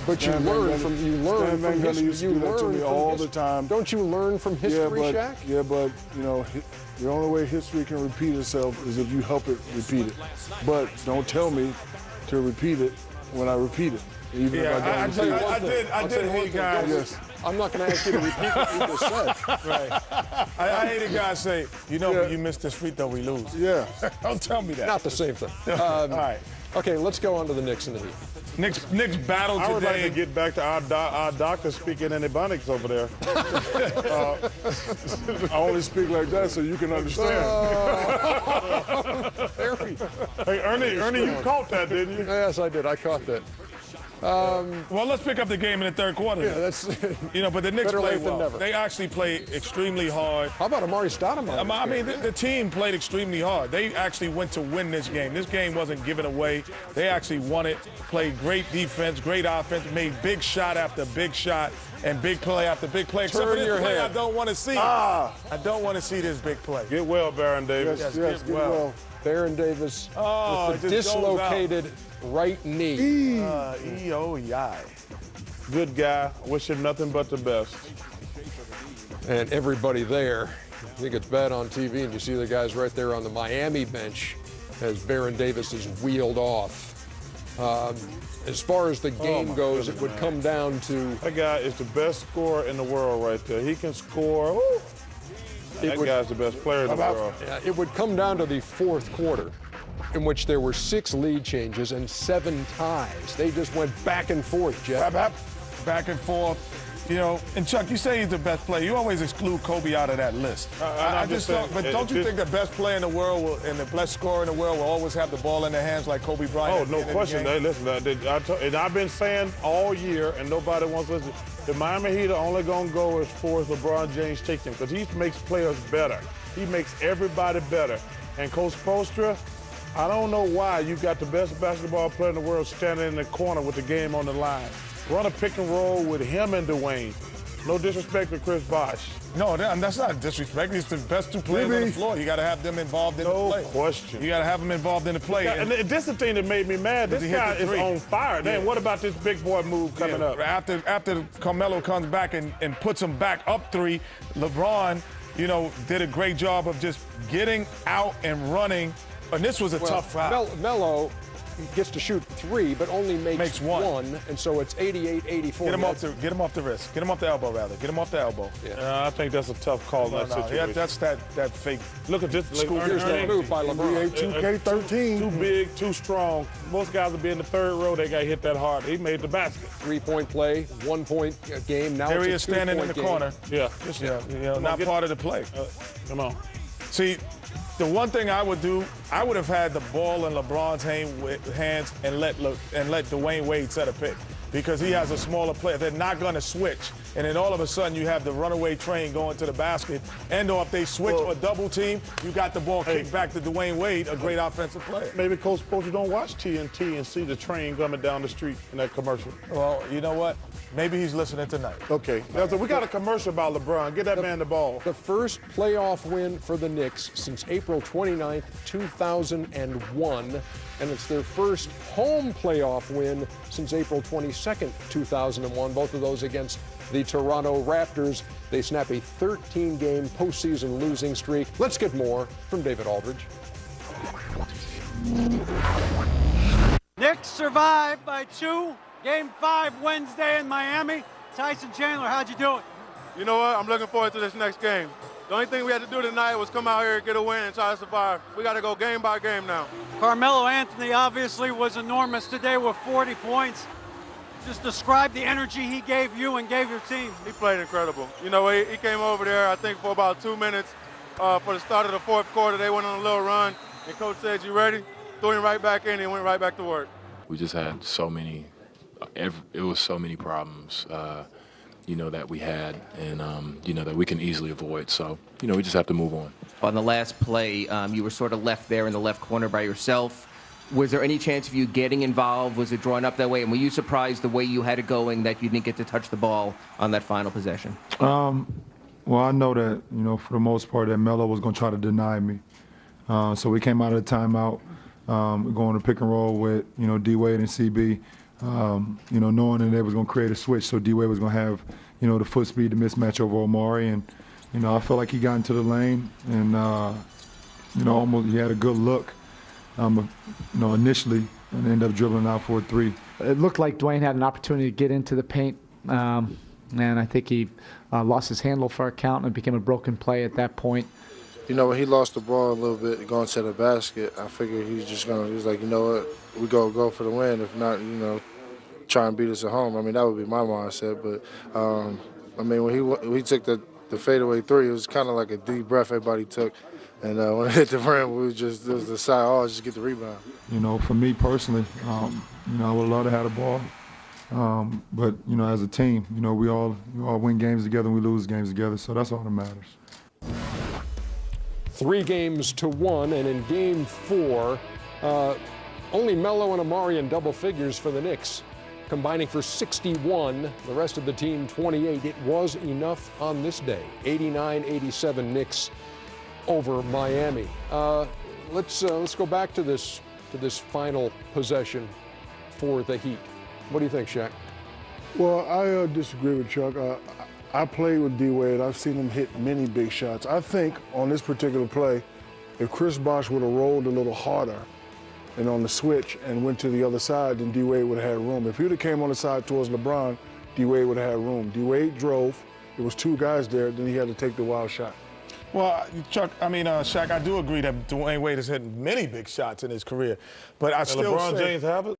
But you learn from history. Used to do that to me all the time. Don't you learn from history, Shaq? Yeah, but you know, the only way history can repeat itself is if you help it repeat it. But don't tell me to repeat it when I repeat it. Even if I don't repeat it. I did hate guys. Yes. I'm not going to ask you to repeat what you just said. Right. I hated guys say, if you miss this free throw, we lose. Yeah. Don't tell me that. Not the same thing. All right. Okay, let's go on to the Knicks and the Heat. Knicks battle today. I would like to get back to our doctor speaking in Ebonics over there. I only speak like that so you can understand. Hey, Ernie, you caught that, didn't you? Yes, I did. I caught that. Well, let's pick up the game in the third quarter. Yeah, that's but the Knicks better played late than well. never. They actually played extremely hard. How about Amari Stoudemire? I mean, the team played extremely hard. They actually went to win this game. This game wasn't given away. They actually won it, played great defense, great offense, made big shot after big shot, and big play after big play. Except for this play I don't want to see. I don't want to see this big play. Get well, Baron Davis. Yes, get well. Baron Davis with the dislocated right knee. Good guy. Wish him nothing but the best. And everybody there, I think it's bad on TV, and you see the guys right there on the Miami bench as Baron Davis is wheeled off. As far as the game goes, it would come down to... That guy is the best scorer in the world right there. He can score. Woo. That guy's the best player in the world. It would come down to the fourth quarter, in which there were 6 lead changes and 7 ties. They just went back and forth, Jeff. Back and forth. And Chuck, you say he's the best player. You always exclude Kobe out of that list. I just thought, but don't you think the best player in the world and the best scorer in the world will always have the ball in their hands like Kobe Bryant? Oh, no question. Hey, listen, and I've been saying all year, and nobody wants to listen. The Miami Heat are only going to go as far as LeBron James takes them because he makes players better. He makes everybody better. And Coach Spoelstra, I don't know why you got the best basketball player in the world standing in the corner with the game on the line. Run a pick and roll with him and Dwayne. No disrespect to Chris Bosh. No, that's not disrespect. He's the best 2 players on the floor. You got to have them involved in the play. No question. You got to have them involved in the play. And this is the thing that made me mad. This guy is on fire. Then what about this big boy move coming up? After Carmelo comes back and puts him back up 3, LeBron, did a great job of just getting out and running. And this was a tough foul. Melo gets to shoot 3, but only makes 1, and so it's 88-84. Get him off the wrist. Get him off the elbow, rather. Get him off the elbow. I think that's a tough call in that situation. Yeah, that's that fake. Look at this. Here's that move by LeBron. NBA 2K13. Too big, too strong. Most guys will be in the third row. They got hit that hard. He made the basket. 3-point play, 1-point game. Now there it's he a is standing in the corner. Yeah. Not part of the play. Come on. See, the one thing I would do, I would have had the ball in LeBron's hands and let Dwayne Wade set a pick because he has a smaller player. They're not going to switch. And then all of a sudden you have the runaway train going to the basket. Or if they switch or double team, you got the ball kicked back to Dwayne Wade, a great offensive player. Maybe Coach Spoelstra don't watch TNT and see the train coming down the street in that commercial. Well, you know what? Maybe he's listening tonight. Okay. So we got a commercial about LeBron. Get that man the ball. The first playoff win for the Knicks since April 29th, 2001. And it's their first home playoff win since April 22nd, 2001. Both of those against the Toronto Raptors. They snap a 13-game postseason losing streak. Let's get more from David Aldridge. Knicks survived by 2. Game 5 Wednesday in Miami. Tyson Chandler, how'd you do it? You know what? I'm looking forward to this next game. The only thing we had to do tonight was come out here, get a win, and try to survive. We got to go game by game now. Carmelo Anthony obviously was enormous today with 40 points. Just describe the energy he gave you and gave your team. He played incredible. He came over there, I think, for about 2 minutes. For the start of the fourth quarter, they went on a little run, and Coach said, "You ready?" Threw him right back in and went right back to work. We just had so many problems, that we had and, that we can easily avoid. So, we just have to move on. On the last play, you were sort of left there in the left corner by yourself. Was there any chance of you getting involved? Was it drawn up that way? And were you surprised the way you had it going that you didn't get to touch the ball on that final possession? Well, I know that, for the most part that Melo was going to try to deny me. So we came out of the timeout, going to pick and roll with, D-Wade and CB. knowing that they was going to create a switch, so D-Wade was going to have, the foot speed to mismatch over Omari. And, I felt like he got into the lane and, almost he had a good look, initially, and ended up dribbling out for a three. It looked like Dwayne had an opportunity to get into the paint, and I think he lost his handle for a count and it became a broken play at that point. When he lost the ball a little bit going to the basket, I figured he was like, you know what, we go for the win. If not, try and beat us at home. I mean, that would be my mindset. But, when he took the fadeaway three, it was kind of like a deep breath everybody took. And when it hit the rim, it was the side, just get the rebound. For me personally, I would love to have the ball. But, as a team, we all win games together and we lose games together, so that's all that matters. 3-1, and in Game 4, only Melo and Amari in double figures for the Knicks, combining for 61. The rest of the team 28. It was enough on this day. 89-87 Knicks over Miami. Let's go back to this final possession for the Heat. What do you think, Shaq? Well, I disagree with Chuck. I played with D-Wade. I've seen him hit many big shots. I think on this particular play, if Chris Bosh would have rolled a little harder and on the switch and went to the other side, then D-Wade would have had room. If he would have came on the side towards LeBron, D-Wade would have had room. D-Wade drove. There was two guys there. Then he had to take the wild shot. Well, Chuck, Shaq, I do agree that Dwayne Wade has hit many big shots in his career, but I still LeBron say, James have it?